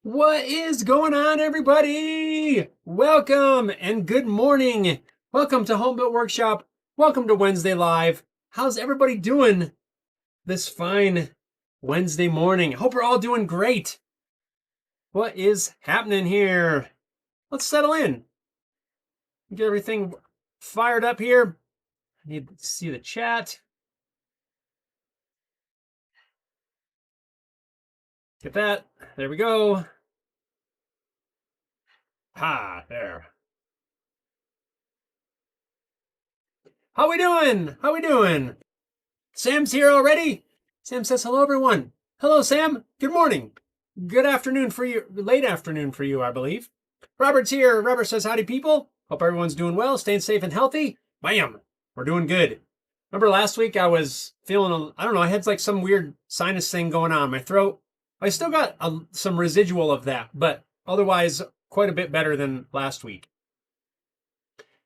What is going on, everybody? Welcome and good morning. Welcome to Home Built Workshop. Welcome to Wednesday Live. How's everybody doing this fine Wednesday morning? Hope we're all doing great. What is happening here? Let's settle in. Get everything fired up here. I need to see the chat. Get that. There we go. There. How we doing? How we doing? Sam's here already. Sam says hello, everyone. Hello, Sam. Good morning. Good afternoon for you. Late afternoon for you, I believe. Robert's here. Robert says howdy, people. Hope everyone's doing well, staying safe and healthy. Bam. We're doing good. Remember last week I was feeling, I don't know, I had like some weird sinus thing going on. My throat, I still got some residual of that, but otherwise quite a bit better than last week.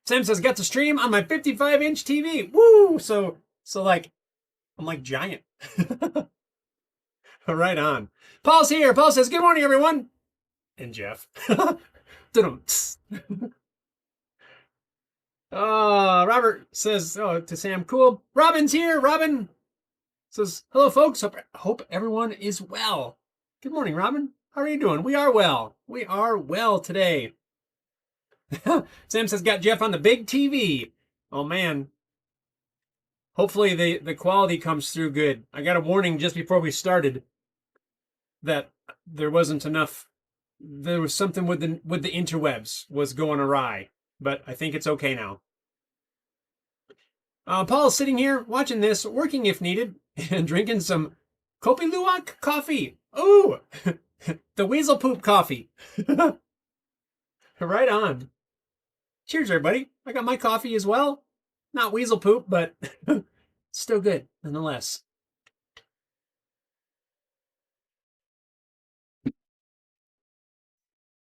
Sam says, got to stream on my 55-inch TV. Woo! So like, I'm like giant. Right on. Paul's here. Paul says, good morning, everyone. And Jeff. Robert says, oh, to Sam, cool. Robin's here. Robin says, hello, folks. Hope everyone is well. Good morning, Robin. How are you doing? We are well. We are well today. Sam says, got Jeff on the big TV. Oh, man. Hopefully the quality comes through good. I got a warning just before we started that there wasn't enough. There was something with the interwebs was going awry, but I think it's okay now. Paul's sitting here watching this, working if needed, and drinking some Kopi Luwak coffee. Ooh, the weasel poop coffee. Right on. Cheers, everybody. I got my coffee as well. Not weasel poop, but still good nonetheless.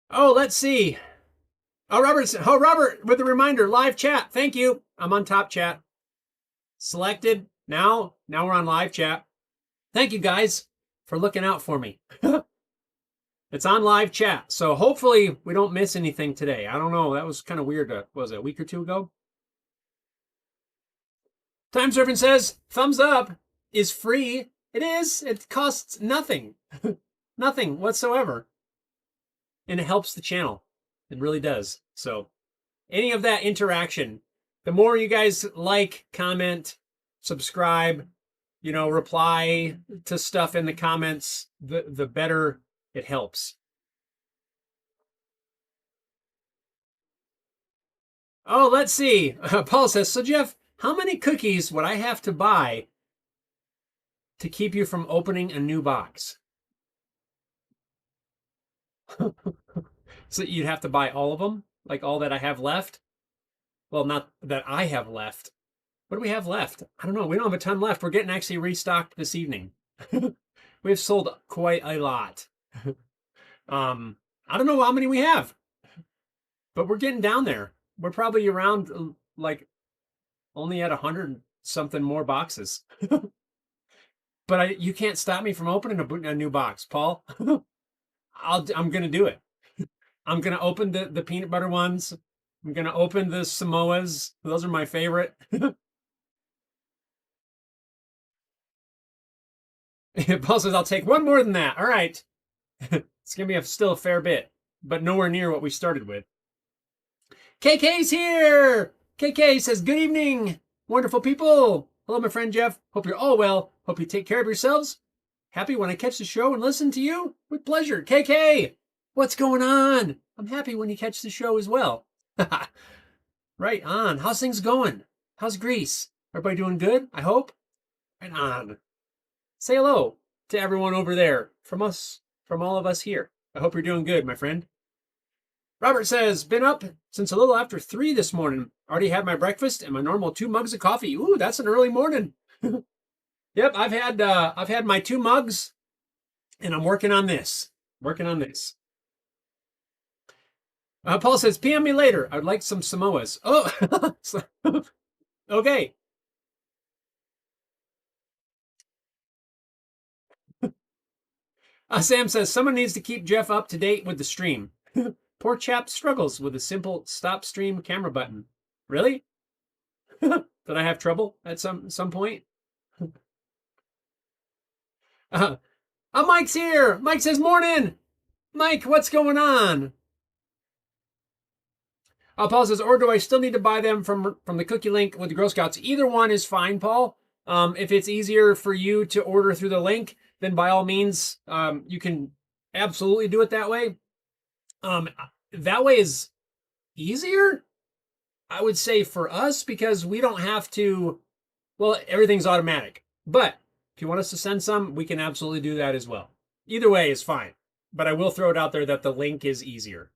Oh, let's see. Oh, Robert, with a reminder, live chat. Thank you. I'm on top chat. Selected. Now we're on live chat. Thank you guys for looking out for me. It's on live chat. So hopefully we don't miss anything today. I don't know. That was kind of weird. Was it a week or two ago? Time Surfing says, thumbs up is free. It is. It costs nothing. Nothing whatsoever. And it helps the channel. It really does. So any of that interaction, the more you guys like, comment, subscribe, reply to stuff in the comments, the better it helps. Oh, let's see. Paul says, so Jeff, how many cookies would I have to buy to keep you from opening a new box? So you'd have to buy all of them? Like all that I have left? Well, not that I have left. What do we have left? I don't know. We don't have a ton left. We're getting actually restocked this evening. We've sold quite a lot. I don't know how many we have, but we're getting down there. We're probably around like only at 100 something more boxes. But you can't stop me from opening a new box, Paul. I'm gonna do it. I'm gonna open the peanut butter ones. I'm gonna open the Samoas. Those are my favorite. Paul says I'll take one more than that. All right. It's gonna be still a fair bit, but nowhere near what we started with. KK's here. KK says, good evening, wonderful people. Hello, my friend Jeff. Hope you're all well. Hope you take care of yourselves. Happy when I catch the show and listen to you. With pleasure. KK, what's going on? I'm happy when you catch the show as well. Right on. How's things going? How's Greece? Everybody doing good, I hope? Right on. Say hello to everyone over there from all of us here. I hope you're doing good, my friend. Robert says, been up since a little after 3 this morning. Already had my breakfast and my normal 2 mugs of coffee. Ooh, that's an early morning. Yep, I've had my 2 mugs, and I'm working on this. Paul says, PM me later. I'd like some Samoas. Oh, okay. Sam says, someone needs to keep Jeff up to date with the stream. Poor chap struggles with a simple stop stream camera button. Really? Did I have trouble at some point? Mike's here. Mike says, morning. Mike, what's going on? Paul says, or do I still need to buy them from the cookie link with the Girl Scouts? Either one is fine, Paul. If it's easier for you to order through the link, then by all means, you can absolutely do it that way. That way is easier, I would say, for us, because we don't have to, well, everything's automatic. But if you want us to send some, we can absolutely do that as well. Either way is fine. But I will throw it out there that the link is easier.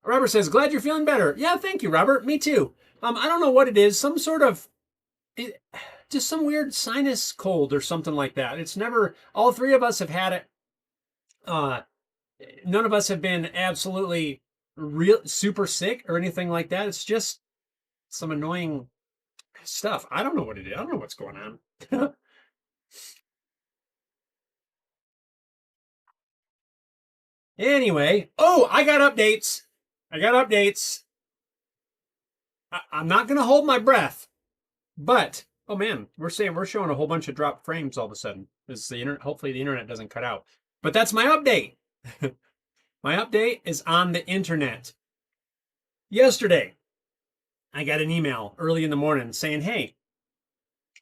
Robert says, glad you're feeling better. Yeah, thank you, Robert. Me too. I don't know what it is. Some sort of, just some weird sinus cold or something like that. It's never, all three of us have had it. None of us have been absolutely super sick or anything like that. It's just some annoying stuff. I don't know what it is. I don't know what's going on. Anyway, I got updates. I'm not going to hold my breath, but oh man, we're showing a whole bunch of dropped frames all of a sudden. Hopefully the internet doesn't cut out. But that's my update. My update is on the internet. Yesterday, I got an email early in the morning saying, hey,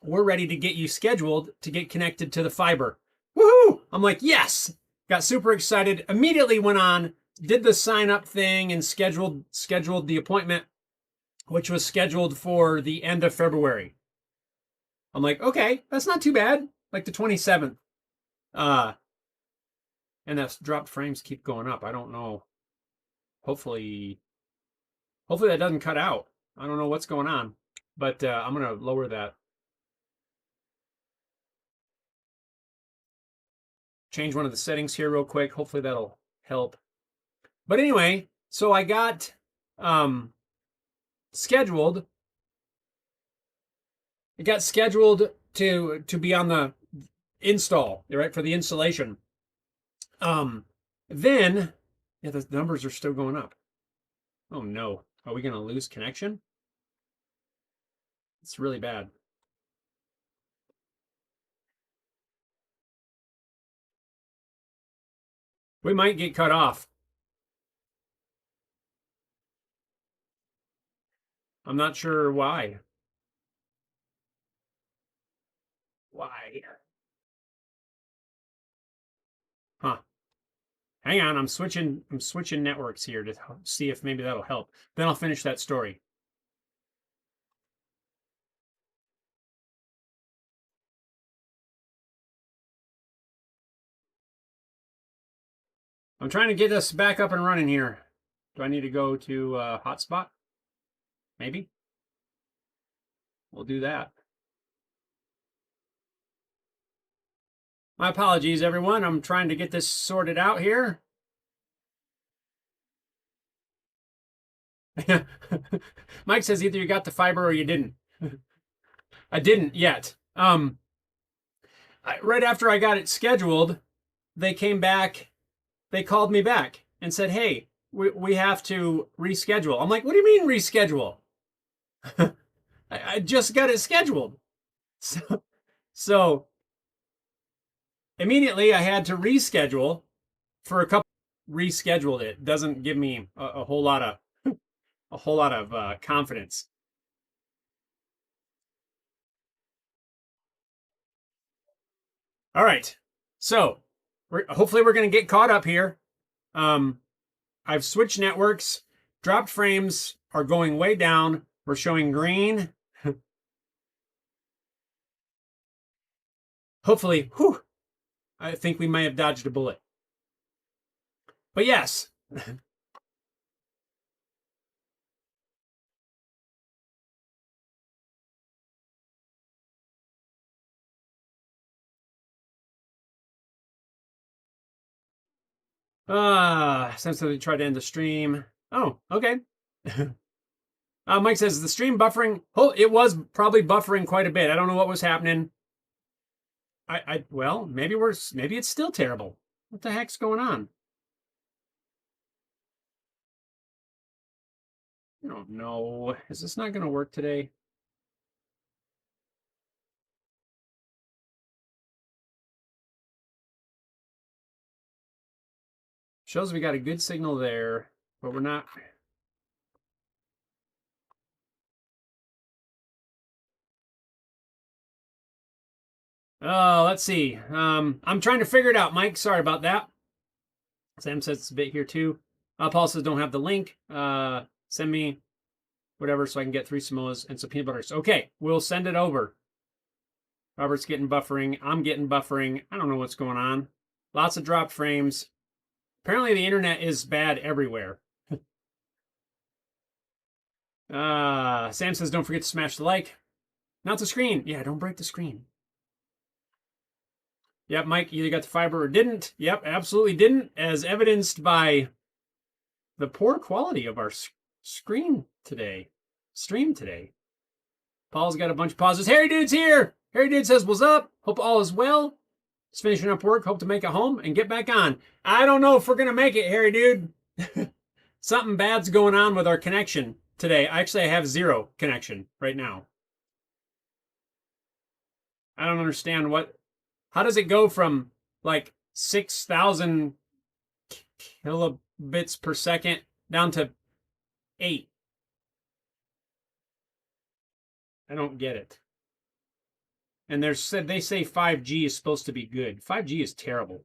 we're ready to get you scheduled to get connected to the fiber. Woohoo! I'm like, yes! Got super excited. Immediately went on, did the sign up thing, and scheduled the appointment, which was scheduled for the end of February. I'm like, okay, that's not too bad. Like the 27th. And that's dropped frames keep going up. I don't know. Hopefully that doesn't cut out. I don't know what's going on, but I'm going to lower that. Change one of the settings here real quick. Hopefully that'll help. But anyway, so I got scheduled. It got scheduled to be on the install, right, for the installation. Then, yeah, the numbers are still going up. Oh no, are we going to lose connection? It's really bad. We might get cut off. I'm not sure why. Why? Huh. Hang on, I'm switching networks here to see if maybe that'll help. Then I'll finish that story. I'm trying to get us back up and running here. Do I need to go to hotspot? Maybe. We'll do that. My apologies, everyone. I'm trying to get this sorted out here. Mike says either you got the fiber or you didn't. I didn't yet. Right after I got it scheduled, they came back. They called me back and said, hey, we have to reschedule. I'm like, what do you mean reschedule? I just got it scheduled. So immediately I had to reschedule for a couple. Rescheduled it. Doesn't give me a whole lot of confidence. All right, so hopefully we're going to get caught up here. I've switched networks. Dropped frames are going way down. We're showing green. Hopefully, I think we may have dodged a bullet. But yes. Since they tried to end the stream. Oh, okay. Mike says the stream buffering. Oh, it was probably buffering quite a bit. I don't know what was happening. Well, maybe it's still terrible. What the heck's going on? I don't know. Is this not going to work today? Shows we got a good signal there, but we're not. Oh, let's see. I'm trying to figure it out, Mike. Sorry about that. Sam says it's a bit here too. Paul says don't have the link. Send me whatever so I can get 3 Samoas and some peanut butters. Okay, we'll send it over. Robert's getting buffering. I'm getting buffering. I don't know what's going on. Lots of drop frames. Apparently the internet is bad everywhere. Sam says don't forget to smash the like. Not the screen. Yeah, don't break the screen. Yep, Mike either got the fiber or didn't. Yep, absolutely didn't, as evidenced by the poor quality of our stream today. Paul's got a bunch of pauses. Harry Dude's here. Harry Dude says, what's up? Hope all is well. Just finishing up work. Hope to make it home and get back on. I don't know if we're going to make it, Harry Dude. Something bad's going on with our connection today. Actually, I have 0 connection right now. I don't understand how does it go from like 6,000 kilobits per second down to 8? I don't get it. And they say 5G is supposed to be good. 5G is terrible.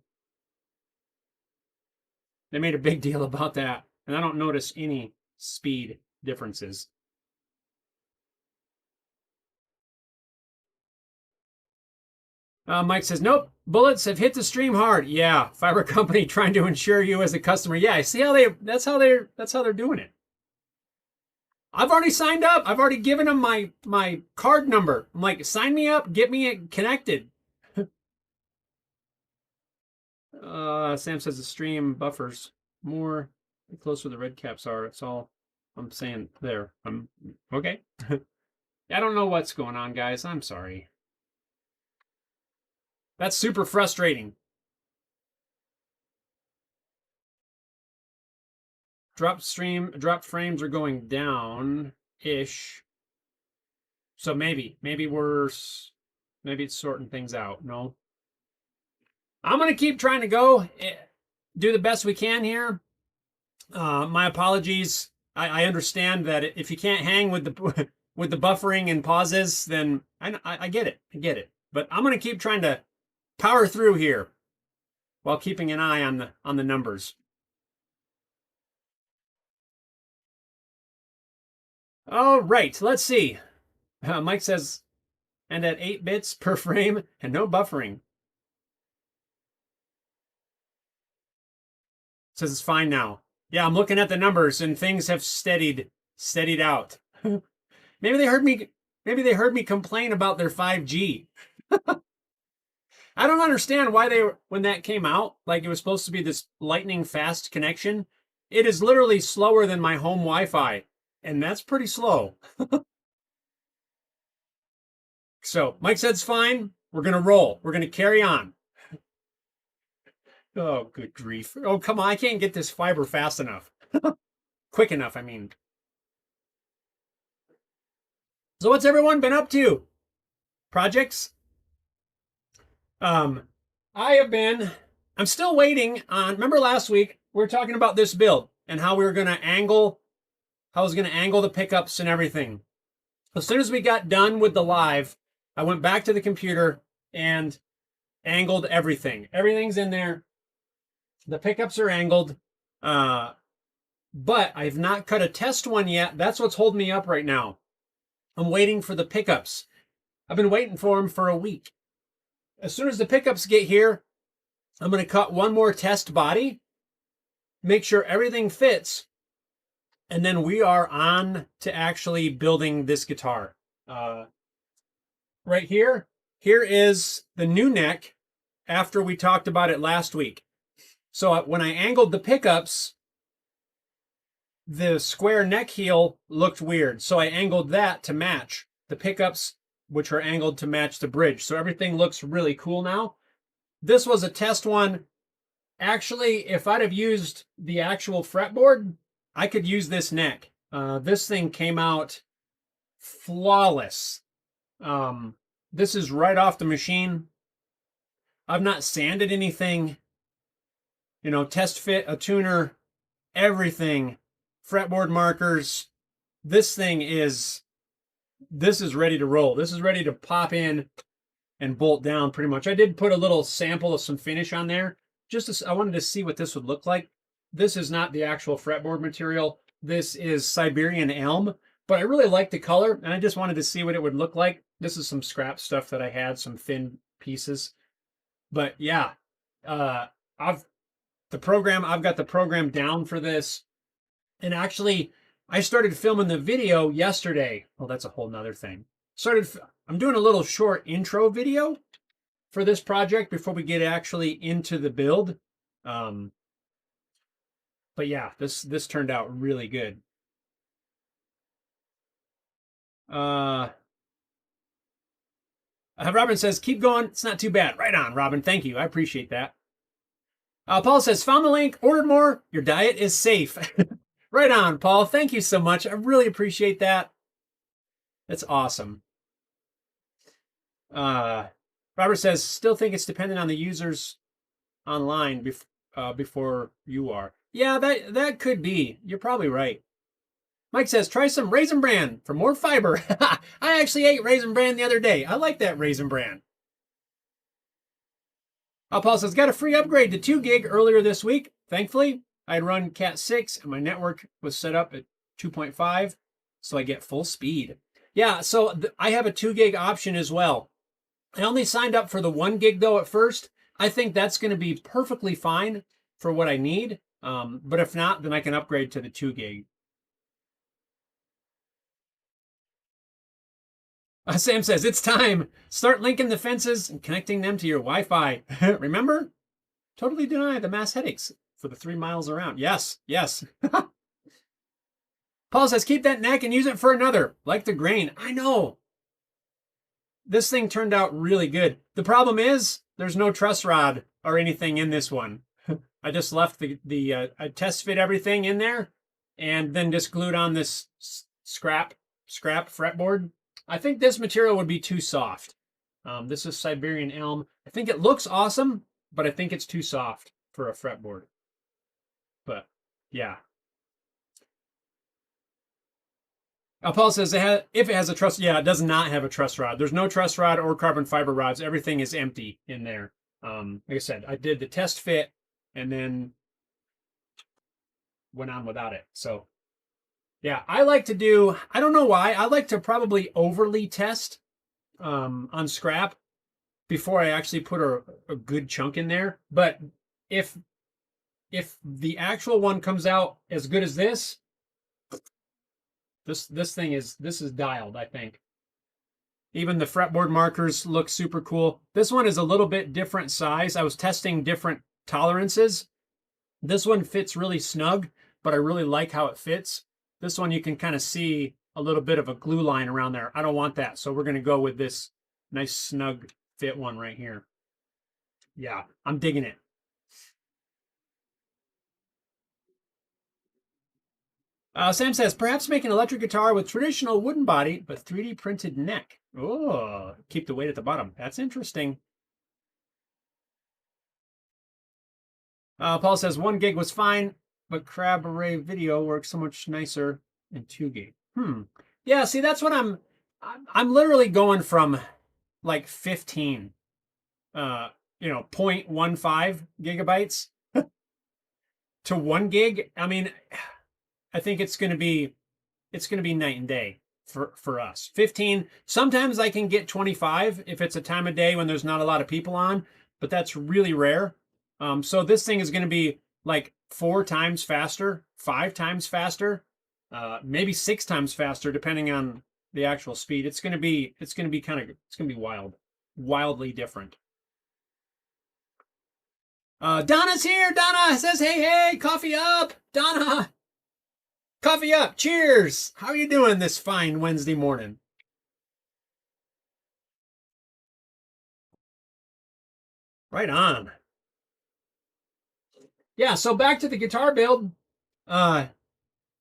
They made a big deal about that, and I don't notice any speed differences. Mike says, nope, bullets have hit the stream hard. Yeah, fiber company trying to insure you as a customer. Yeah, I see that's how they're doing it. I've already signed up. I've already given them my card number. I'm like, sign me up, get me connected. Sam says the stream buffers more the closer the red caps are. That's all I'm saying there. Okay. I don't know what's going on, guys. I'm sorry. That's super frustrating. Drop frames are going down-ish. So maybe it's sorting things out. No. I'm going to keep trying to do the best we can here. My apologies. I understand that if you can't hang with the buffering and pauses, then I get it. I get it. But I'm going to keep trying to power through here while keeping an eye on the numbers. All right, let's see. Mike says, and at 8 bits per frame and no buffering. Says it's fine now. Yeah, I'm looking at the numbers and things have steadied out. Maybe they heard me complain about their 5G. I don't understand why when that came out, like it was supposed to be this lightning fast connection. It is literally slower than my home Wi-Fi, and that's pretty slow. So Mike said it's fine. We're going to roll. We're going to carry on. Oh, good grief. Oh, come on. I can't get this fiber fast enough. Quick enough, I mean. So what's everyone been up to? Projects? I'm still waiting on, remember last week, we were talking about this build and how we were going to angle the pickups and everything. As soon as we got done with the live, I went back to the computer and angled everything. Everything's in there. The pickups are angled, but I've not cut a test one yet. That's what's holding me up right now. I'm waiting for the pickups. I've been waiting for them for a week. As soon as the pickups get here, I'm going to cut one more test body, make sure everything fits, and then we are on to actually building this guitar. Right here is the new neck after we talked about it last week. So when I angled the pickups, the square neck heel looked weird. So I angled that to match. The pickups which are angled to match the bridge. So everything looks really cool now. This was a test one. Actually, if I'd have used the actual fretboard, I could use this neck. This thing came out flawless. This is right off the machine. I've not sanded anything. You know, test fit, a tuner, everything. Fretboard markers. This is ready to roll. This is ready to pop in and bolt down pretty much. I did put a little sample of some finish on there. I wanted to see what this would look like. This is not the actual fretboard material. This is Siberian elm, but I really like the color, and I just wanted to see what it would look like. This is some scrap stuff that I had, some thin pieces. But yeah, I've got the program down for this. And actually, I started filming the video yesterday. Well, that's a whole nother thing. I'm doing a little short intro video for this project before we get actually into the build. But yeah, this turned out really good. Robin says, keep going. It's not too bad. Right on, Robin. Thank you. I appreciate that. Paul says, found the link, ordered more. Your diet is safe. Right on, Paul. Thank you so much. I really appreciate that. That's awesome. Robert says, still think it's dependent on the users online before you are. Yeah, that could be. You're probably right. Mike says, try some Raisin Bran for more fiber. I actually ate Raisin Bran the other day. I like that Raisin Bran. Paul says, got a free upgrade to 2 gig earlier this week. Thankfully, I had run Cat 6 and my network was set up at 2.5, so I get full speed. Yeah, so I have a 2 gig option as well. I only signed up for the 1 gig though at first. I think that's going to be perfectly fine for what I need. But if not, then I can upgrade to the 2 gig. Sam says, it's time. Start linking the fences and connecting them to your Wi-Fi. Remember? Totally deny the mass headaches for the 3 miles around. Yes, yes. Paul says, keep that neck and use it for another, like the grain. I know. This thing turned out really good. The problem is there's no truss rod or anything in this one. I just left I test fit everything in there and then just glued on this scrap fretboard. I think this material would be too soft. This is Siberian elm. I think it looks awesome, but I think it's too soft for a fretboard. But yeah. Paul says if it has a truss, yeah, it does not have a truss rod. There's no truss rod or carbon fiber rods. Everything is empty in there. Like I said, I did the test fit and then went on without it. So yeah, I like to do, I don't know why, I like to probably overly test on scrap before I actually put a good chunk in there. But if the actual one comes out as good as this is dialed, I think. Even the fretboard markers look super cool. This one is a little bit different size. I was testing different tolerances. This one fits really snug, but I really like how it fits. This one you can kind of see a little bit of a glue line around there. I don't want that, so we're going to go with this nice snug fit one right here. Yeah, I'm digging it. Sam says, perhaps make an electric guitar with traditional wooden body, but 3D printed neck. Oh, keep the weight at the bottom. That's interesting. Paul says 1 gig was fine, but crab array video works so much nicer in 2 gig. Yeah, see, that's what I'm literally going from like 15, 0.15 gigabytes to 1 gig. I mean, I think it's going to be night and day for us. 15, sometimes I can get 25 if it's a time of day when there's not a lot of people on, but that's really rare. So this thing is going to be like 4 times faster, 5 times faster, maybe 6 times faster, depending on the actual speed. It's going to be wildly different. Donna's here. Donna says, hey, coffee up. Donna, coffee up. Cheers. How are you doing this fine Wednesday morning? Right on. Yeah, so back to the guitar build. As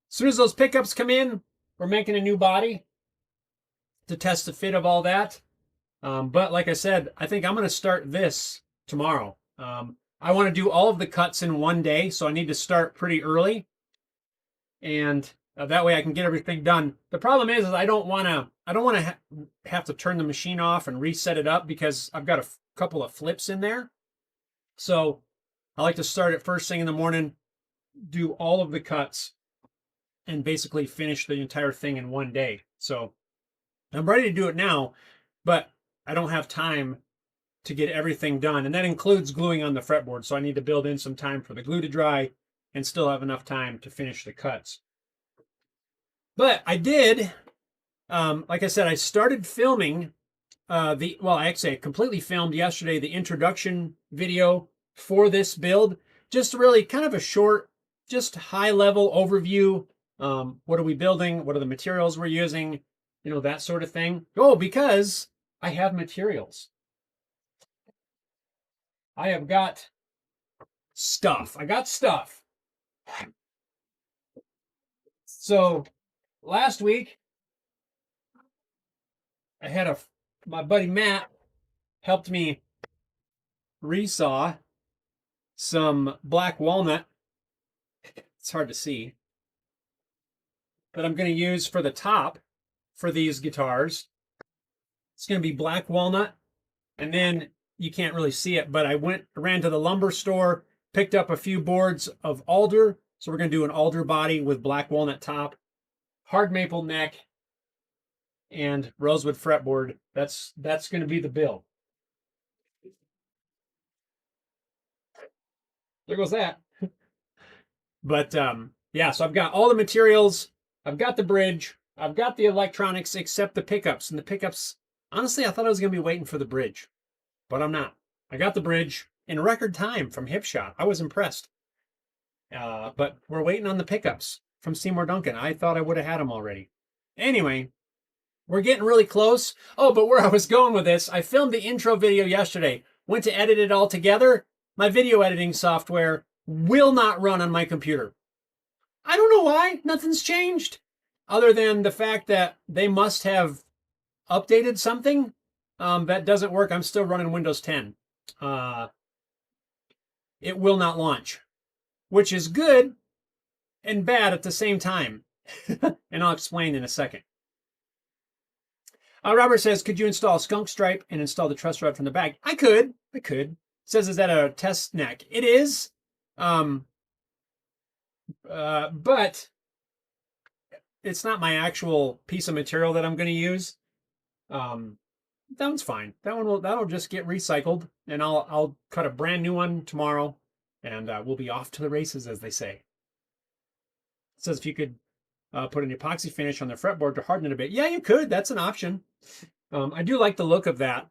soon as those pickups come in, we're making a new body to test the fit of all that. But like I said, I think I'm going to start this tomorrow. I want to do all of the cuts in one day, so I need to start pretty early, and that way I can get everything done. The problem is I don't want to have to turn the machine off and reset it up because I've got a couple of flips in there. So I like to start it first thing in the morning, do all of the cuts, and basically finish the entire thing in one day. So I'm ready to do it now, but I don't have time to get everything done. And that includes gluing on the fretboard. So I need to build in some time for the glue to dry and still have enough time to finish the cuts. But I did, like I said, I started filming I completely filmed yesterday the introduction video for this build. Just really kind of a short, just high level overview. What are we building? What are the materials we're using? You know, that sort of thing. Oh, because I have materials. I have got stuff. I got stuff. So last week, I had my buddy Matt helped me resaw some black walnut. It's hard to see, that I'm going to use for the top for these guitars. It's going to be black walnut, and then you can't really see it, but I ran to the lumber store, picked up a few boards of alder. So we're going to do an alder body with black walnut top, hard maple neck, and rosewood fretboard. That's going to be the build. There goes that. But yeah, so I've got all the materials. I've got the bridge. I've got the electronics except the pickups. And the pickups, honestly, I thought I was going to be waiting for the bridge, but I'm not. I got the bridge in record time from Hipshot. I was impressed. But we're waiting on the pickups from Seymour Duncan. I thought I would have had them already. Anyway, we're getting really close. Oh, but where I was going with this, I filmed the intro video yesterday. Went to edit it all together. My video editing software will not run on my computer. I don't know why. Nothing's changed. Other than the fact that they must have updated something. That doesn't work. I'm still running Windows 10. It will not launch, which is good and bad at the same time. And I'll explain in a second. Robert says, could you install a skunk stripe and install the truss rod from the back? I could. It says, is that a test neck? It is. But it's not my actual piece of material that I'm going to use. That one's fine. That'll just get recycled, and I'll cut a brand new one tomorrow, and we'll be off to the races, as they say. It says if you could put an epoxy finish on the fretboard to harden it a bit. Yeah, you could. That's an option. I do like the look of that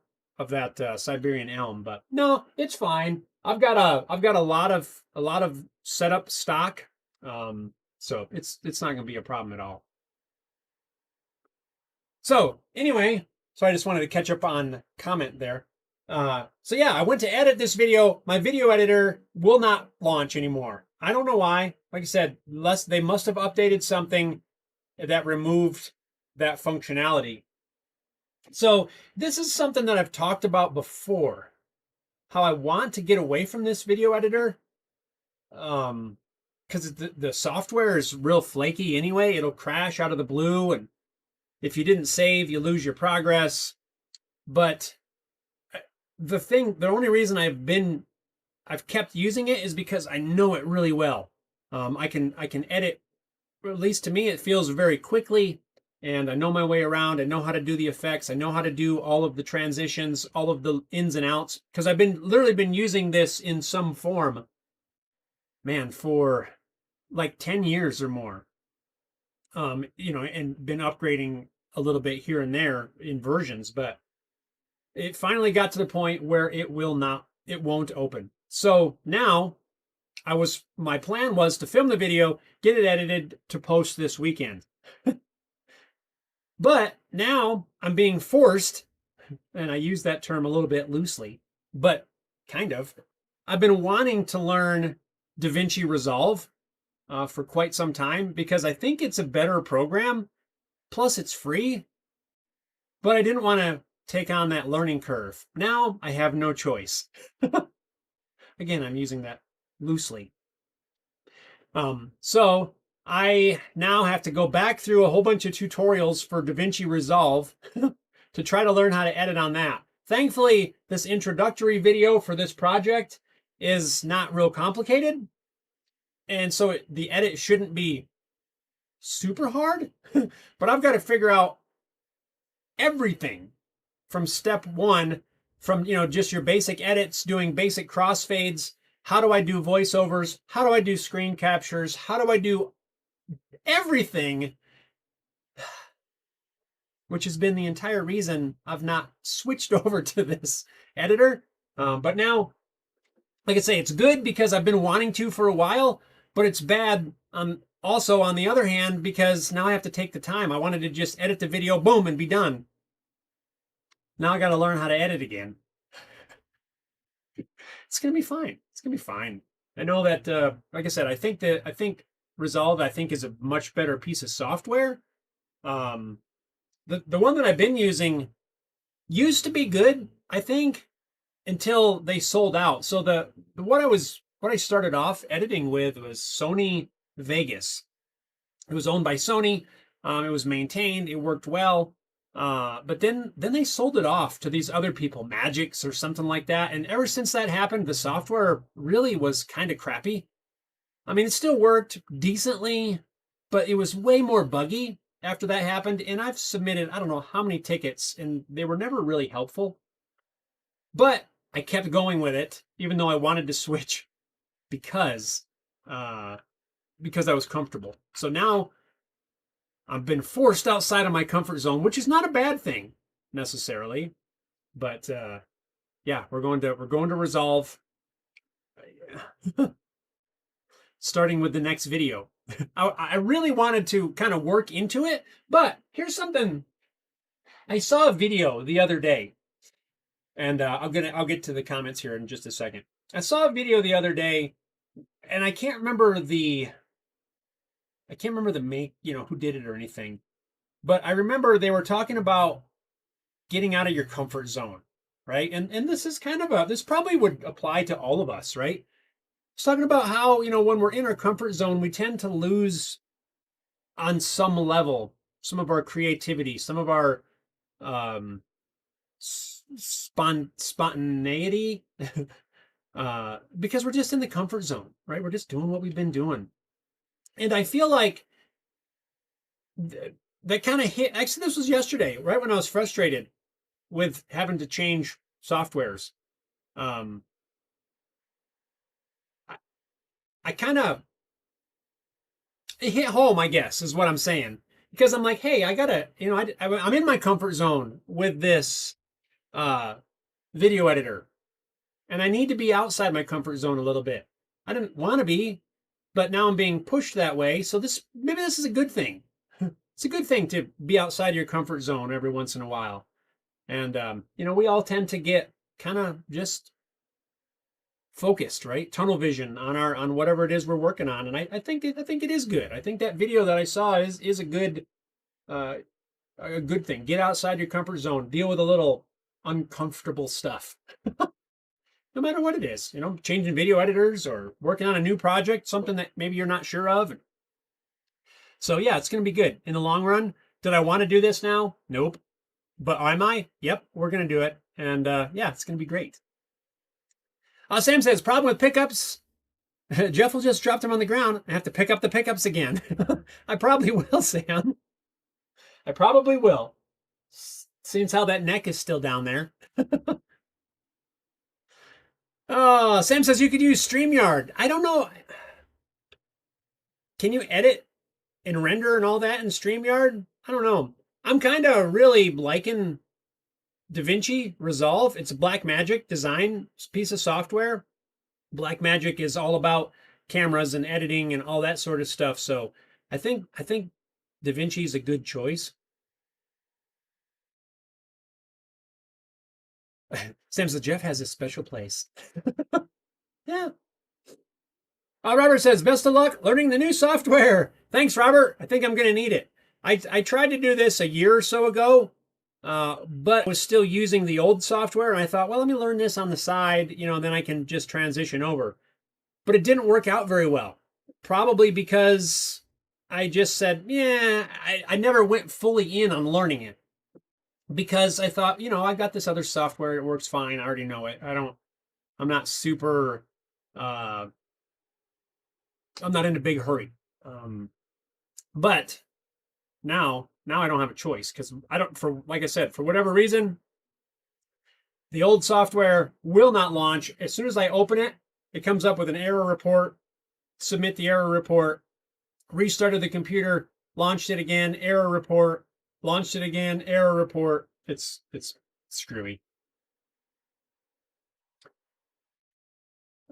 Siberian elm, but no, it's fine. I've got a lot of setup stock, so it's not going to be a problem at all. So anyway, so I just wanted to catch up on comment there. So yeah, I went to edit this video. My video editor will not launch anymore. I don't know why. Like I said, they must have updated something that removed that functionality. So this is something that I've talked about before, how I want to get away from this video editor. Because the software is real flaky anyway. It'll crash out of the blue, and if you didn't save, you lose your progress. But the only reason I've kept using it is because I know it really well. I can edit, or at least to me, it feels very quickly, and I know my way around. I know how to do the effects. I know how to do all of the transitions, all of the ins and outs, because I've literally been using this in some form, man, for like 10 years or more. You know, and been upgrading a little bit here and there in versions, but it finally got to the point where it won't open. So now my plan was to film the video, get it edited to post this weekend. But now I'm being forced, and I use that term a little bit loosely, but kind of. I've been wanting to learn DaVinci Resolve for quite some time because I think it's a better program. Plus, it's free. But I didn't want to take on that learning curve. Now I have no choice. Again, I'm using that loosely. So I now have to go back through a whole bunch of tutorials for DaVinci Resolve to try to learn how to edit on that. Thankfully, this introductory video for this project is not real complicated. And so the edit shouldn't be super hard, but I've got to figure out everything from step one, from, just your basic edits, doing basic crossfades. How do I do voiceovers? How do I do screen captures? How do I do everything? Which has been the entire reason I've not switched over to this editor. But now, like I say, it's good because I've been wanting to for a while, but it's bad also on the other hand, because now I have to take the time. I wanted to just edit the video, boom, and be done. Now I got to learn how to edit again. It's going to be fine. It's going to be fine. I know that, like I said, I think Resolve, is a much better piece of software. The one that I've been using used to be good, I think, until they sold out. So what I started off editing with was Sony Vegas. It was owned by Sony. It was maintained. It worked well. But then they sold it off to these other people, Magix or something like that. And ever since that happened, the software really was kind of crappy. I mean, it still worked decently, but it was way more buggy after that happened. And I've submitted, I don't know how many tickets, and they were never really helpful. But I kept going with it, even though I wanted to switch because I was comfortable. So now I've been forced outside of my comfort zone, which is not a bad thing necessarily, but yeah, we're going to Resolve, starting with the next video. I really wanted to kind of work into it, but here's something. I saw a video the other day, and I'll get to the comments here in just a second. I saw a video the other day, and I can't remember the make, who did it or anything. But I remember they were talking about getting out of your comfort zone, right? And this is this probably would apply to all of us, right? It's talking about how, when we're in our comfort zone, we tend to lose on some level some of our creativity, some of our spontaneity, because we're just in the comfort zone, right? We're just doing what we've been doing. And I feel like that kind of hit. Actually, this was yesterday, right when I was frustrated with having to change softwares. I kind of, it hit home, I guess, is what I'm saying. Because I'm like, hey, I gotta, I'm in my comfort zone with this video editor, and I need to be outside my comfort zone a little bit. I didn't want to be, but now I'm being pushed that way. So maybe this is a good thing. It's a good thing to be outside your comfort zone every once in a while. And, we all tend to get kind of just focused, right? Tunnel vision on whatever it is we're working on. And I think it is good. I think that video that I saw is a good thing. Get outside your comfort zone. Deal with a little uncomfortable stuff. No matter what it is, changing video editors or working on a new project, something that maybe you're not sure of. So yeah, it's going to be good in the long run. Did I want to do this now? Nope. But am I? Yep, we're going to do it. And yeah, it's going to be great. Sam says, problem with pickups. Jeff will just drop them on the ground. I have to pick up the pickups again. I probably will, Sam. I probably will. Seems how that neck is still down there. Oh, Sam says you could use StreamYard. I don't know. Can you edit and render and all that in StreamYard? I don't know. I'm kind of really liking DaVinci Resolve. It's a Blackmagic design piece of software. Blackmagic is all about cameras and editing and all that sort of stuff. So I think DaVinci is a good choice. Sam says Jeff has a special place. Yeah. Robert says, best of luck learning the new software. Thanks, Robert. I think I'm going to need it. I tried to do this a year or so ago, but was still using the old software. And I thought, well, let me learn this on the side, then I can just transition over. But it didn't work out very well. Probably because I just said, yeah, I never went fully in on learning it. Because I thought, I got this other software. It works fine. I already know it. I'm not super, I'm not in a big hurry. But now I don't have a choice because like I said, for whatever reason, the old software will not launch. As soon as I open it, it comes up with an error report, submit the error report, restarted the computer, launched it again, error report, launched it again, error report. It's screwy.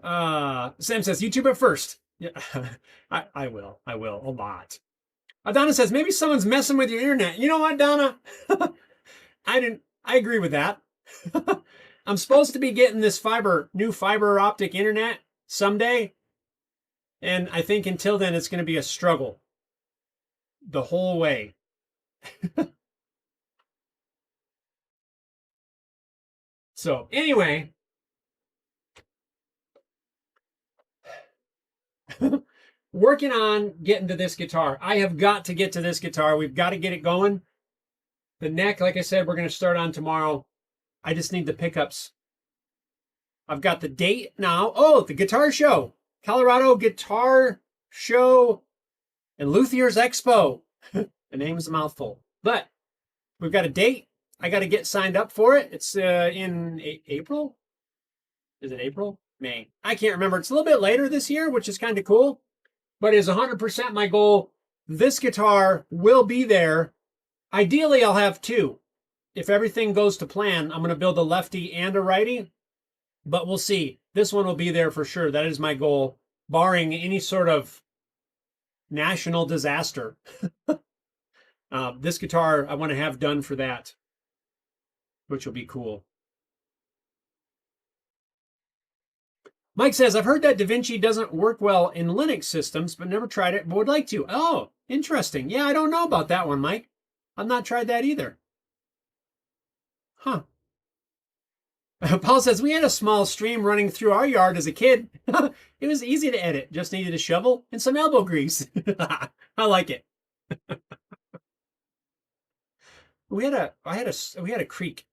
Sam says, YouTube at first. Yeah, I will a lot. Donna says, maybe someone's messing with your internet. You know what, Donna? I agree with that. I'm supposed to be getting this new fiber optic internet someday. And I think until then, it's going to be a struggle the whole way. So anyway, working on getting to this guitar. I have got to get to this guitar. We've got to get it going. The neck, like I said, we're going to start on tomorrow. I just need the pickups. I've got the date now. Oh, the guitar show. Colorado Guitar Show and Luthier's Expo. The name's a mouthful. But we've got a date. I got to get signed up for it. It's in April. Is it April? May. I can't remember. It's a little bit later this year, which is kind of cool. But it is 100% my goal. This guitar will be there. Ideally, I'll have two. If everything goes to plan, I'm going to build a lefty and a righty. But we'll see. This one will be there for sure. That is my goal, barring any sort of national disaster. This guitar I want to have done for that, which will be cool. Mike says, I've heard that DaVinci doesn't work well in Linux systems, but never tried it, but would like to. Oh, interesting. Yeah, I don't know about that one, Mike. I've not tried that either. Huh. Paul says, we had a small stream running through our yard as a kid. It was easy to edit. Just needed a shovel and some elbow grease. I like it. We had a creek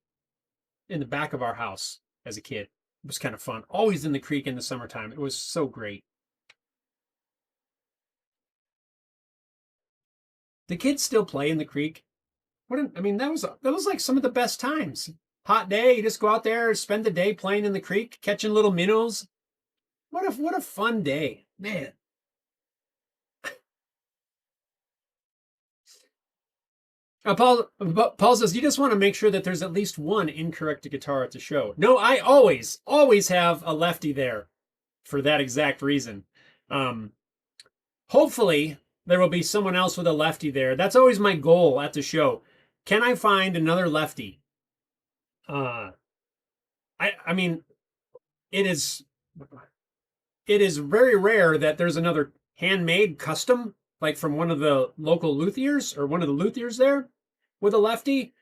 in the back of our house as a kid. It was kind of fun. Always in the creek in the summertime. It was so great. The kids still play in the creek. That was like some of the best times. Hot day, you just go out there, spend the day playing in the creek, catching little minnows. What a fun day, man. Paul says, you just want to make sure that there's at least one incorrect guitar at the show. No, I always have a lefty there for that exact reason. Hopefully, there will be someone else with a lefty there. That's always my goal at the show. Can I find another lefty? I mean, it is very rare that there's another handmade custom, like from one of the local luthiers or one of the luthiers there with a lefty.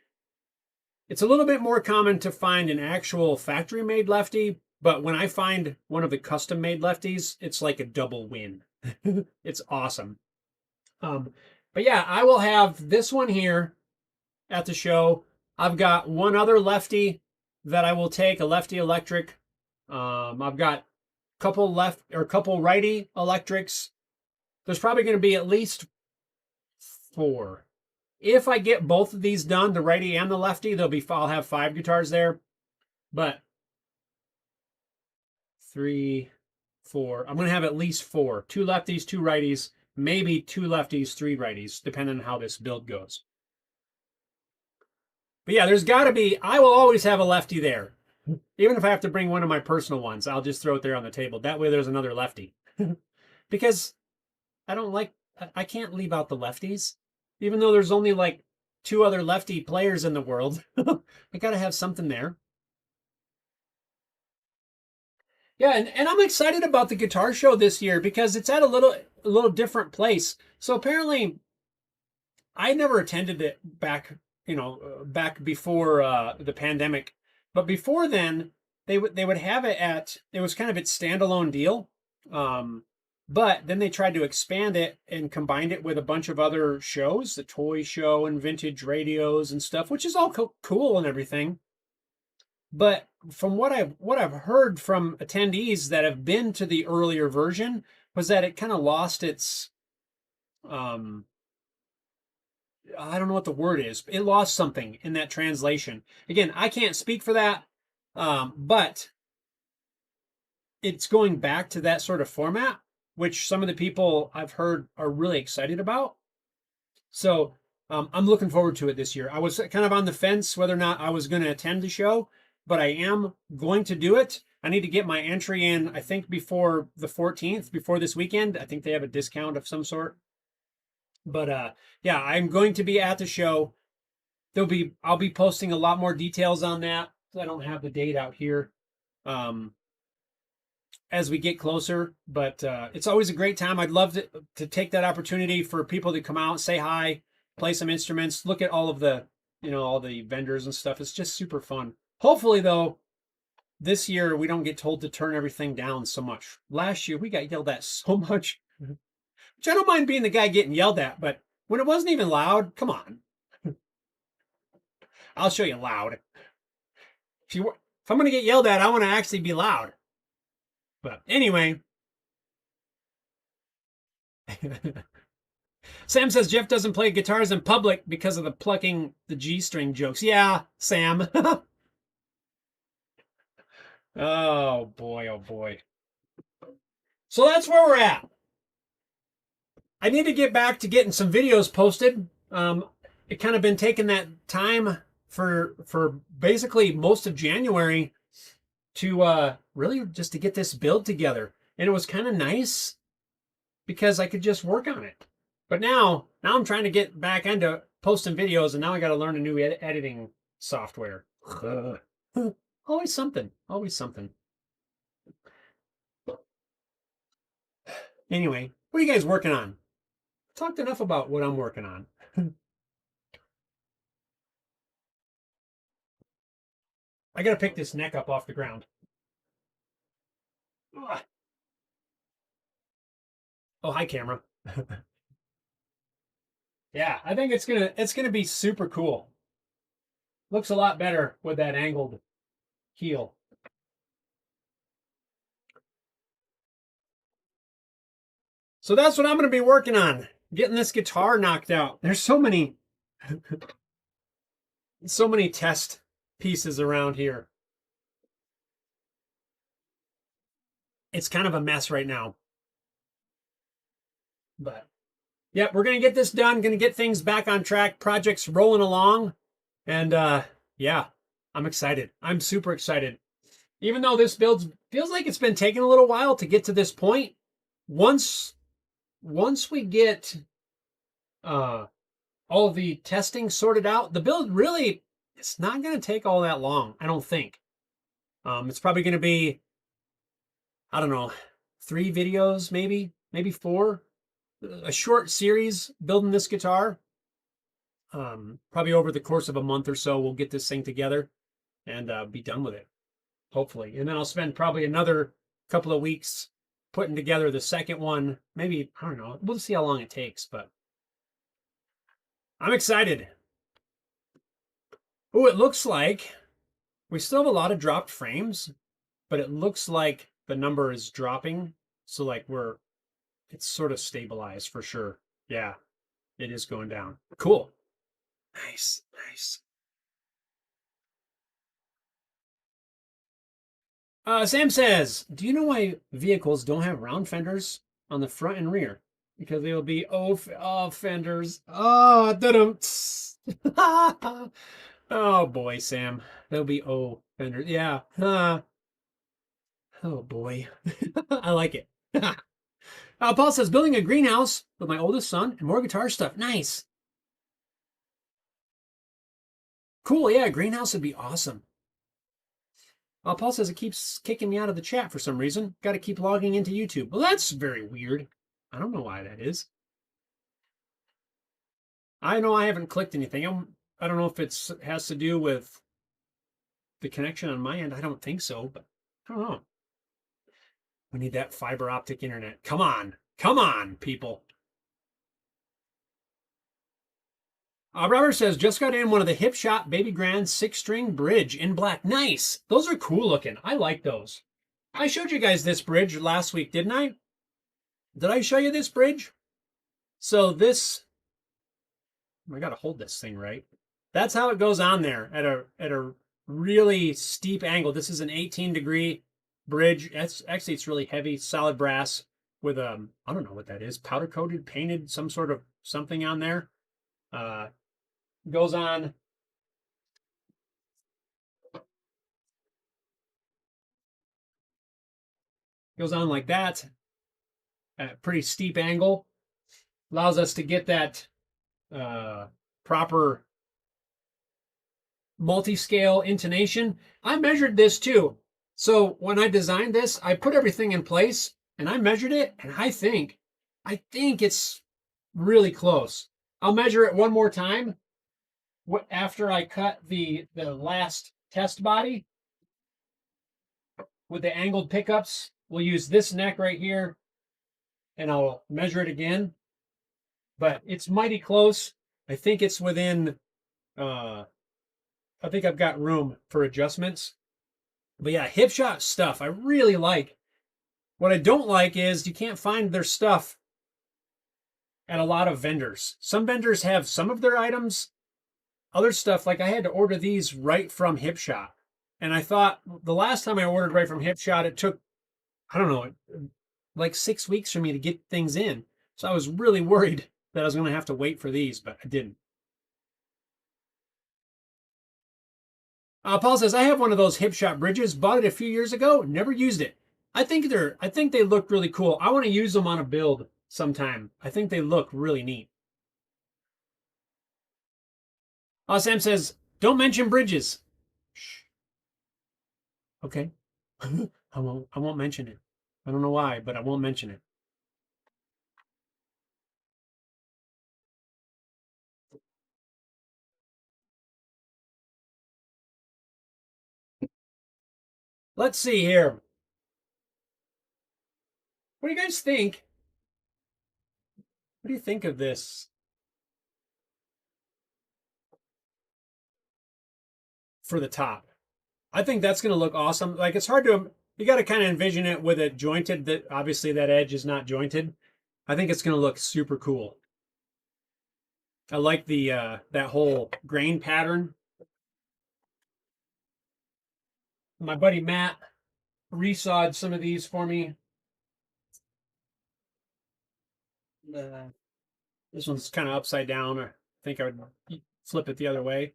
It's a little bit more common to find an actual factory made lefty, but when I find one of the custom made lefties, it's like a double win. It's awesome. But yeah, I will have this one here at the show. I've got one other lefty that I will take, a lefty electric. I've got couple righty electrics. There's probably going to be at least 4. If I get both of these done, the righty and the lefty, I'll have 5 guitars there. But 3, 4. I'm going to have at least 4. 2 lefties, 2 righties, maybe 2 lefties, 3 righties, depending on how this build goes. But yeah, I will always have a lefty there. Even if I have to bring one of my personal ones, I'll just throw it there on the table. That way there's another lefty. Because I can't leave out the lefties. Even though there's only like 2 other lefty players in the world. I gotta have something there. Yeah, and I'm excited about the guitar show this year because it's at a little different place. So apparently, I never attended it back, back before the pandemic. But before then, they would have it at, it was kind of its standalone deal. Um, but then they tried to expand it and combined it with a bunch of other shows, the toy show and vintage radios and stuff, which is all cool and everything. But from what I've heard from attendees that have been to the earlier version was that it kind of lost its um I don't know what the word is. It lost something in that translation. Again, I can't speak for that, but it's going back to that sort of format, which some of the people I've heard are really excited about. So I'm looking forward to it this year. I was kind of on the fence whether or not I was going to attend the show, but I am going to do it. I need to get my entry in, I think, before the 14th, before this weekend. I think they have a discount of some sort. But yeah, I'm going to be at the show. I'll be posting a lot more details on that. I don't have the date out here um, as we get closer, but it's always a great time. I'd love to take that opportunity for people to come out, say hi, play some instruments, look at all of the, all the vendors and stuff. It's just super fun. Hopefully, though, this year we don't get told to turn everything down so much. Last year we got yelled at so much, which I don't mind being the guy getting yelled at, but when it wasn't even loud, come on. I'll show you loud. If I'm going to get yelled at, I want to actually be loud. But anyway. Sam says Jeff doesn't play guitars in public because of the plucking the G string jokes. Yeah, Sam. Oh boy, oh boy. So that's where we're at. I need to get back to getting some videos posted. It kind of been taking that time for basically most of January to really just to get this build together. And it was kind of nice because I could just work on it. But now I'm trying to get back into posting videos, and now I got to learn a new editing software. Always something. Always something. Anyway, what are you guys working on? Talked enough about what I'm working on. I got to pick this neck up off the ground. Oh, hi, camera. Yeah, I think it's gonna be super cool. Looks a lot better with that angled heel. So that's what I'm going to be working on, getting this guitar knocked out. There's so many test pieces around here. It's kind of a mess right now. But yeah, we're going to get this done, going to get things back on track, projects rolling along. And yeah, I'm excited. I'm super excited. Even though this build feels like it's been taking a little while to get to this point, once we get all the testing sorted out, the build really, it's not going to take all that long, I don't think. It's probably going to be, I don't know, 3 videos, maybe 4, a short series building this guitar. Probably over the course of a month or so, we'll get this thing together and be done with it, hopefully. And then I'll spend probably another couple of weeks putting together the second one. Maybe, I don't know, we'll see how long it takes, but I'm excited. Oh, it looks like we still have a lot of dropped frames, but it looks like the number is dropping. So like it's sort of stabilized for sure. Yeah, it is going down. Cool. Nice, nice. Sam says, do you know why vehicles don't have round fenders on the front and rear? Because they will be fenders. Oh, oh boy, Sam. They'll be fenders. Yeah. Oh boy. I like it. Paul says, building a greenhouse with my oldest son and more guitar stuff. Nice. Cool. Yeah, greenhouse would be awesome. Paul says it keeps kicking me out of the chat for some reason. Got to keep logging into YouTube. Well, that's very weird. I don't know why that is. I know I haven't clicked anything. I don't know if it has to do with the connection on my end. I don't think so, but I don't know. We need that fiber optic internet. Come on. Come on, people. Robert says, just got in one of the Hip Shot Baby Grand 6-string bridge in black. Nice. Those are cool looking. I like those. I showed you guys this bridge last week, didn't I? Did I show you this bridge? So this, I got to hold this thing right. That's how it goes on there at a really steep angle. This is an 18-degree bridge. It's really heavy, solid brass with I don't know what that is, powder coated, painted, some sort of something on there. Goes on like that at a pretty steep angle. Allows us to get that proper multi-scale intonation. I measured this too. So when I designed this, I put everything in place and I measured it, and I think it's really close. I'll measure it one more time after I cut the last test body with the angled pickups. We'll use this neck right here and I'll measure it again. But it's mighty close. I think it's within, I think I've got room for adjustments. But yeah, Hip Shot stuff I really like. What I don't like is you can't find their stuff at a lot of vendors. Some vendors have some of their items. Other stuff, like I had to order these right from Hip Shot. And I thought the last time I ordered right from Hip Shot, it took, I don't know, like 6 weeks for me to get things in. So I was really worried that I was going to have to wait for these, but I didn't. Paul says, I have one of those Hip Shot bridges, bought it a few years ago, never used it. I think they look really cool. I want to use them on a build sometime. I think they look really neat. Sam says, don't mention bridges. Shh. Okay. I won't mention it. I don't know why, but I won't mention it. Let's see here. What do you guys think? What do you think of this? For the top. I think that's going to look awesome. Like, it's hard to, you got to kind of envision it with it jointed. That obviously that edge is not jointed. I think it's going to look super cool. I like the that whole grain pattern. My buddy Matt resawed some of these for me. This one's kind of upside down. I think I would flip it the other way.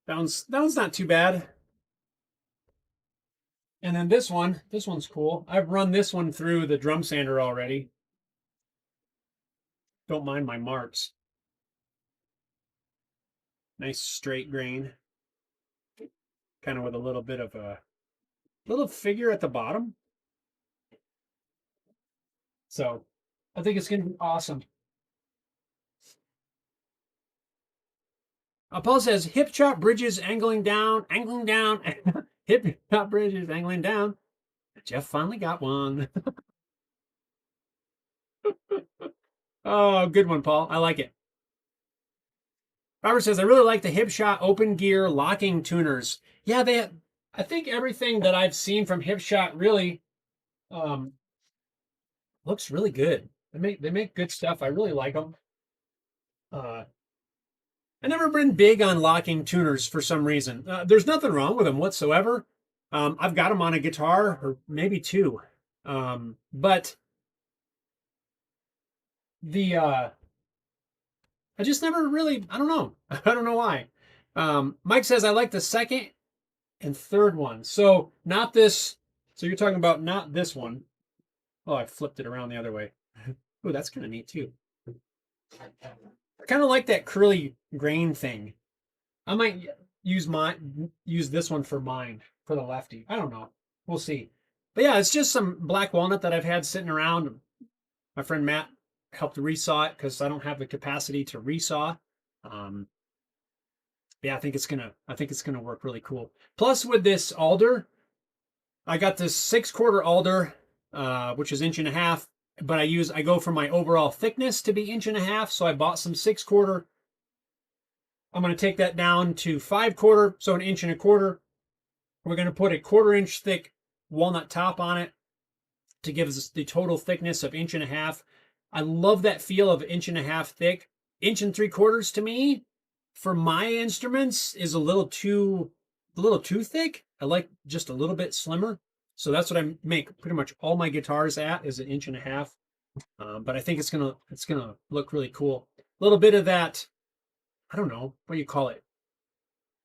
That one's not too bad. And then this one's cool. I've run this one through the drum sander already. Don't mind my marks. Nice straight grain. Kind of with a little bit of a little figure at the bottom. So I think it's going to be awesome. Paul says, hip chop bridges angling down. Hip chop bridges angling down. Jeff finally got one. Oh, good one, Paul. I like it. Robert says, I really like the Hip Shot open gear locking tuners. Yeah, I think everything that I've seen from Hip Shot really looks really good. They make good stuff. I really like them. I've never been big on locking tuners for some reason. There's nothing wrong with them whatsoever. I've got them on a guitar, or maybe two. But I just never really, I don't know. I don't know why. Mike says, I like the second and third one. So not this. So you're talking about not this one. Oh, I flipped it around the other way. Oh, that's kind of neat too. I kind of like that curly grain thing. I might use this one for mine. for the lefty. I don't know. We'll see. But yeah, it's just some black walnut that I've had sitting around. My friend Matt helped resaw it because I don't have the capacity to resaw. Yeah, I think it's gonna work really cool. Plus, with this alder, I got this 6/4 alder, which is 1.5 inches, but I go for my overall thickness to be 1.5 inches. So I bought some 6/4. I'm going to take that down to 5/4, so 1.25 inches. We're going to put a 1/4 inch thick walnut top on it to give us the total thickness of 1.5 inches. I love that feel of 1.5 inches thick. 1 3/4 to me, for my instruments, is a little too thick. I like just a little bit slimmer. So that's what I make pretty much all my guitars at, is 1.5 inches. But I think it's gonna look really cool. A little bit of that, I don't know, what do you call it?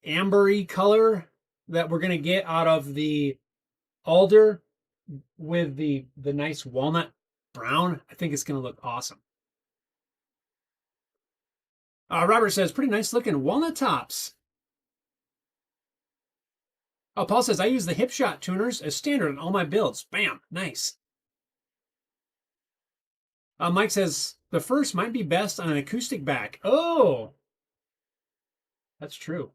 Ambery color that we're gonna get out of the alder with the nice walnut brown. I think it's gonna look awesome. Robert says, pretty nice looking walnut tops. Oh, Paul says, I use the Hipshot tuners as standard in all my builds. Bam, nice. Mike says, the first might be best on an acoustic back. Oh, that's true.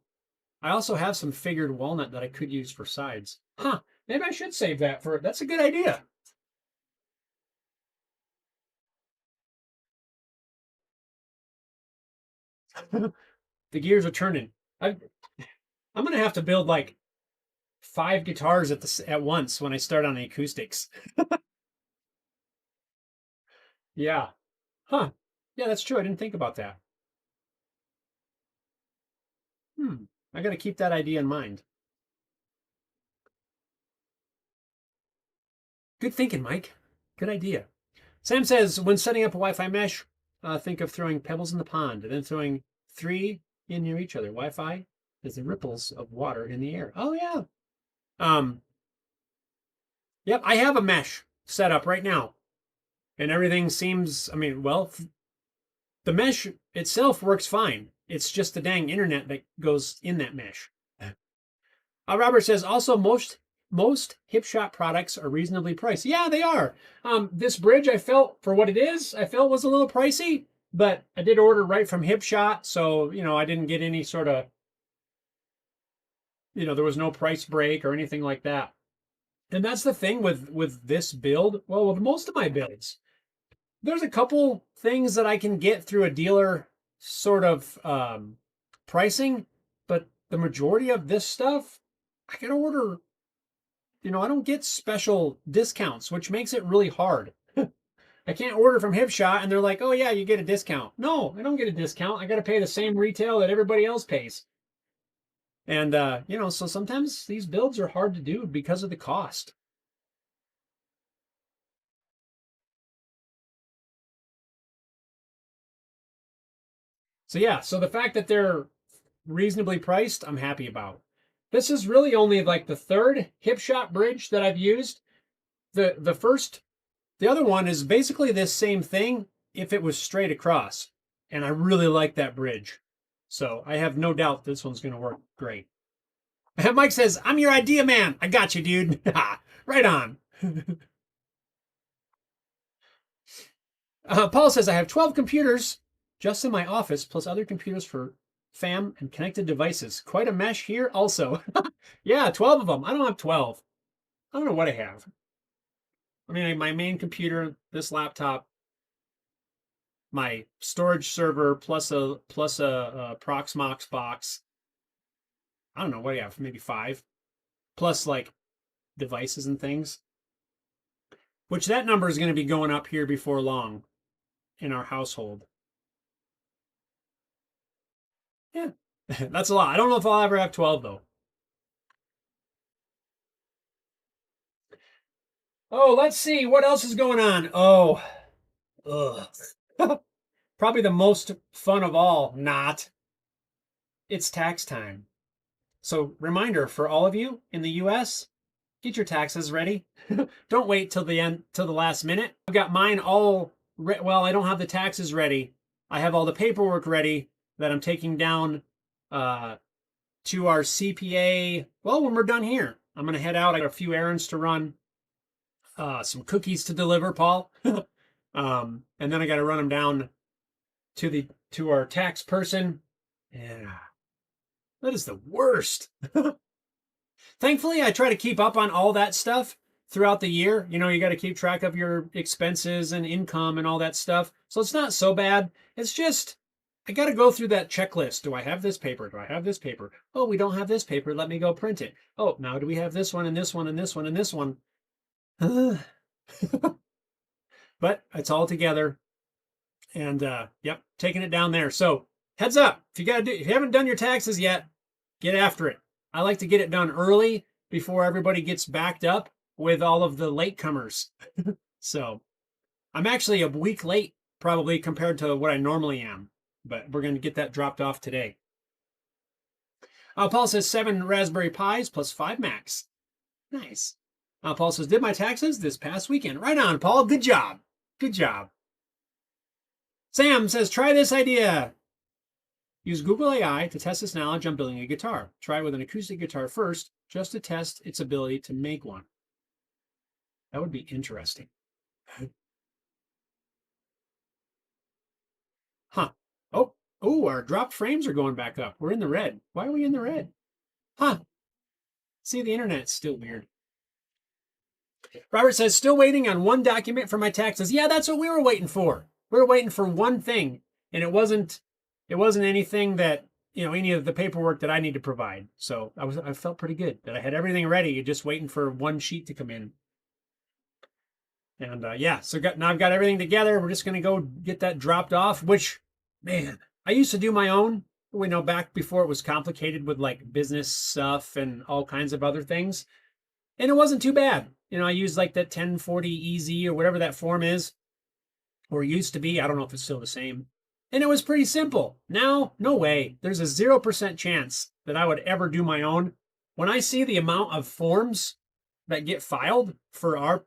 I also have some figured walnut that I could use for sides. Huh, maybe I should save that for, that's a good idea. The gears are turning. I'm going to have to build like 5 guitars at once when I start on the acoustics. Yeah. Huh. Yeah, that's true. I didn't think about that. I got to keep that idea in mind. Good thinking, Mike. Good idea. Sam says, when setting up a Wi-Fi mesh, think of throwing pebbles in the pond and then throwing 3 in near each other. Wi-Fi is the ripples of water in the air. Oh, yeah. Yep, I have a mesh set up right now. And everything seems, I mean, well, the mesh itself works fine. It's just the dang internet that goes in that mesh. Robert says, also, most Hipshot products are reasonably priced. Yeah, they are. This bridge, I felt, for what it is, I felt was a little pricey, but I did order right from Hipshot, so, I didn't get any sort of, there was no price break or anything like that. And that's the thing with this build. Well, with most of my builds, there's a couple things that I can get through a dealer sort of pricing, but the majority of this stuff, I can order. I don't get special discounts, which makes it really hard. I can't order from Hipshot and they're like, oh yeah, you get a discount. No, I don't get a discount. I got to pay the same retail that everybody else pays. And, so sometimes these builds are hard to do because of the cost. So yeah, so the fact that they're reasonably priced, I'm happy about. This is really only like the 3rd Hipshot bridge that I've used. The other one is basically this same thing if it was straight across. And I really like that bridge. So I have no doubt this one's going to work great. Mike says, I'm your idea man. I got you, dude. Right on. Paul says, I have 12 computers just in my office, plus other computers for fam and connected devices. Quite a mesh here also. Yeah, 12 of them. I don't have 12. I don't know what I have. I mean, my main computer, this laptop, my storage server, plus a Proxmox box. I don't know what do you have, maybe 5, plus like devices and things. Which that number is going to be going up here before long in our household. Yeah, that's a lot. I don't know if I'll ever have 12 though. Oh, let's see what else is going on. Oh, ugh. Probably the most fun of all. Not. It's tax time. So, reminder for all of you in the US, get your taxes ready. Don't wait till the last minute. I've got mine all well, I don't have the taxes ready. I have all the paperwork ready that I'm taking down to our CPA, well, when we're done here. I'm going to head out. I got a few errands to run, some cookies to deliver, Paul. And then I got to run them down to our tax person. Yeah, that is the worst. Thankfully, I try to keep up on all that stuff throughout the year. You know, you got to keep track of your expenses and income and all that stuff. So it's not so bad. It's just, I got to go through that checklist. Do I have this paper? Do I have this paper? Oh, we don't have this paper. Let me go print it. Oh, now do we have this one and this one and this one and this one? But it's all together. And yep, taking it down there. So heads up, if you haven't done your taxes yet, get after it. I like to get it done early before everybody gets backed up with all of the latecomers. So I'm actually a week late probably compared to what I normally am, but we're going to get that dropped off today. Paul says 7 Raspberry Pis plus 5 Macs. Nice. Paul says, did my taxes this past weekend. Right on, Paul. Good job. Good job. Sam says, try this idea. Use Google AI to test its knowledge on building a guitar. Try it with an acoustic guitar first, just to test its ability to make one. That would be interesting. Huh. Oh, our dropped frames are going back up. We're in the red. Why are we in the red? Huh. See, the internet's still weird. Robert says, still waiting on one document for my taxes. Yeah, that's what we were waiting for. We were waiting for one thing, and it wasn't anything that, any of the paperwork that I need to provide. So I felt pretty good that I had everything ready, just waiting for one sheet to come in. And yeah, so now I've got everything together. We're just going to go get that dropped off, which, man, I used to do my own, back before it was complicated with like business stuff and all kinds of other things. And it wasn't too bad. I used like that 1040 Easy or whatever that form is, or used to be. I don't know if it's still the same. And it was pretty simple. Now, no way. There's a 0% chance that I would ever do my own. When I see the amount of forms that get filed for our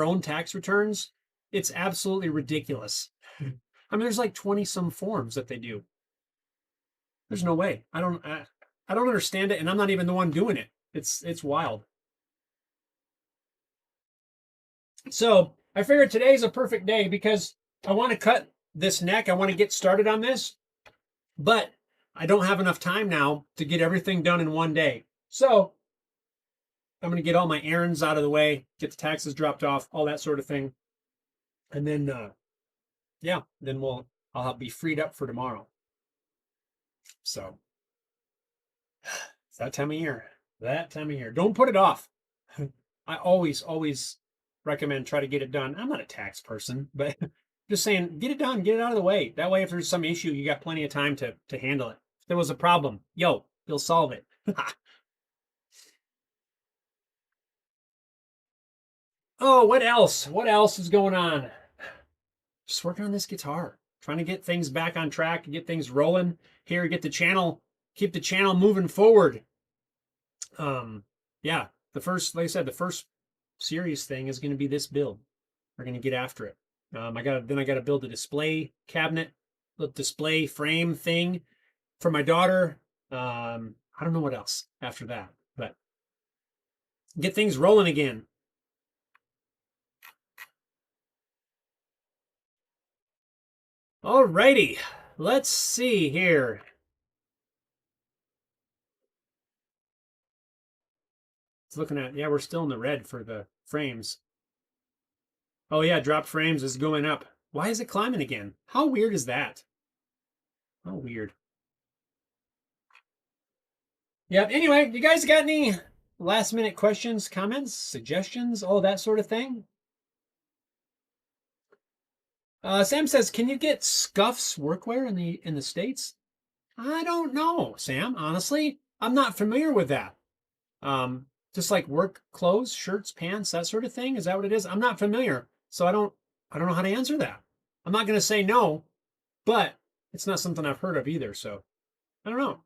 own tax returns, it's absolutely ridiculous. I mean, there's like 20 some forms that they do. There's no way. I don't understand it, and I'm not even the one doing it. It's wild. So I figured today's a perfect day because I want to cut this neck. I want to get started on this, but I don't have enough time now to get everything done in one day. So I'm going to get all my errands out of the way, get the taxes dropped off, all that sort of thing. And then, yeah, then I'll be freed up for tomorrow. So it's that time of year. Don't put it off. I always recommend try to get it done. I'm not a tax person, but just saying, get it done, get it out of the way. That way, if there's some issue, you got plenty of time to handle it. If there was a problem, you'll solve it. Oh, what else? What else is going on? Just working on this guitar, trying to get things back on track, get things rolling here, keep the channel moving forward. Yeah, like I said, the first serious thing is going to be this build. We're going to get after it. I got to build a display cabinet, the display frame thing for my daughter. I don't know what else after that, but get things rolling again. All righty, let's see here. It's looking at, yeah, we're still in the red for the frames. Oh yeah, drop frames is going up. Why is it climbing again? How weird is that? How weird. Yep. Anyway, you guys got any last minute questions, comments, suggestions, all that sort of thing? Sam says, can you get Scuffs workwear in the States? I don't know, Sam. Honestly, I'm not familiar with that. Just like work clothes, shirts, pants, that sort of thing. Is that what it is? I'm not familiar, so I don't know how to answer that. I'm not going to say no, but it's not something I've heard of either. So I don't know.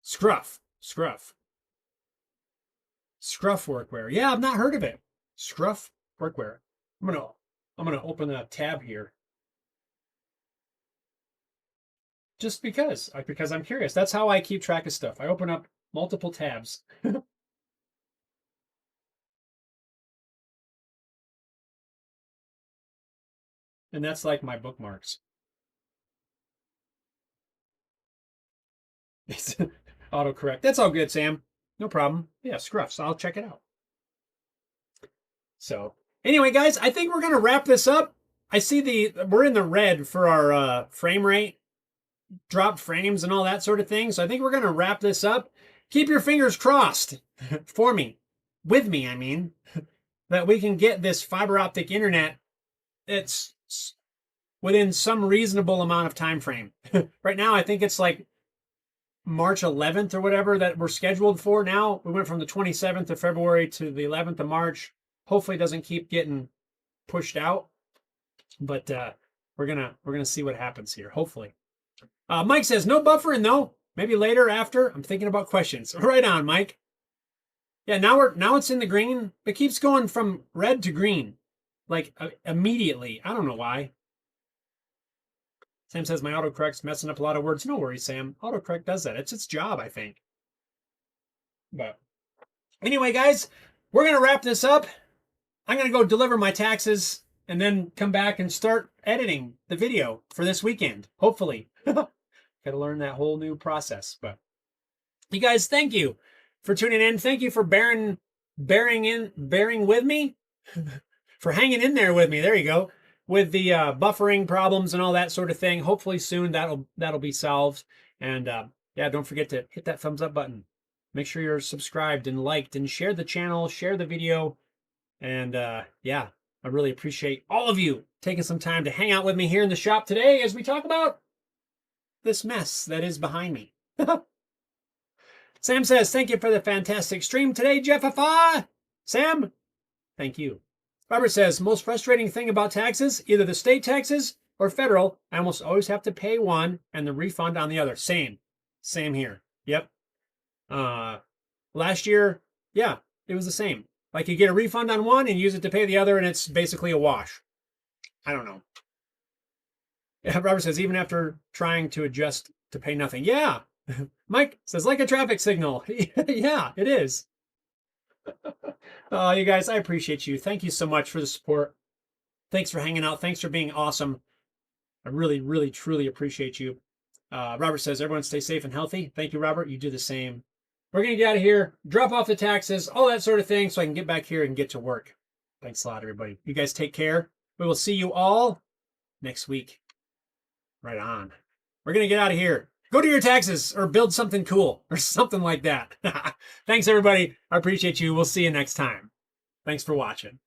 Scruff workwear. Yeah, I've not heard of it. Scruff workwear. I'm gonna open a tab here. just because I'm curious. That's how I keep track of stuff. I open up multiple tabs. And that's like my bookmarks. Autocorrect. That's all good, Sam. No problem. Yeah, scruffs. I'll check it out. So anyway, guys, I think we're gonna wrap this up. I see we're in the red for our frame rate, drop frames and all that sort of thing. So I think we're gonna wrap this up. Keep your fingers crossed for me, with me, I mean, that we can get this fiber optic internet. It's within some reasonable amount of time frame. Right now, I think it's like March 11th or whatever that we're scheduled for now. We went from the 27th of February to the 11th of March. Hopefully it doesn't keep getting pushed out, but we're gonna see what happens here. Hopefully. Mike says no buffering though. Maybe later after. I'm thinking about questions. Right on, Mike. Yeah, now it's in the green. It keeps going from red to green, like immediately. I don't know why. Sam says my autocorrect's messing up a lot of words. No worries, Sam. Autocorrect does that. It's its job, I think. But anyway, guys, we're gonna wrap this up. I'm gonna go deliver my taxes and then come back and start editing the video for this weekend. Hopefully, gotta learn that whole new process. But you guys, thank you for tuning in. Thank you for bearing with me, for hanging in there with me. There you go. With the buffering problems and all that sort of thing. Hopefully soon that'll be solved. And yeah, don't forget to hit that thumbs up button. Make sure you're subscribed and liked and share the channel, share the video. And yeah, I really appreciate all of you taking some time to hang out with me here in the shop today as we talk about this mess that is behind me. Sam says, thank you for the fantastic stream today, Jeff Afa. Sam, thank you. Robert says, most frustrating thing about taxes, either the state taxes or federal, I almost always have to pay one and the refund on the other. Same here. Yep. Last year, yeah, it was the same. Like you get a refund on one and use it to pay the other, and it's basically a wash. I don't know. Yeah, Robert says, even after trying to adjust to pay nothing. Yeah. Mike says, like a traffic signal. Yeah, it is. Oh, you guys, I appreciate you. Thank you so much for the support. Thanks for hanging out. Thanks for being awesome. I really, really, truly appreciate you. Robert says, everyone stay safe and healthy. Thank you, Robert. You do the same. We're going to get out of here, drop off the taxes, all that sort of thing, so I can get back here and get to work. Thanks a lot, everybody. You guys take care. We will see you all next week. Right on. We're going to get out of here. Go do your taxes or build something cool or something like that. Thanks, everybody. I appreciate you. We'll see you next time. Thanks for watching.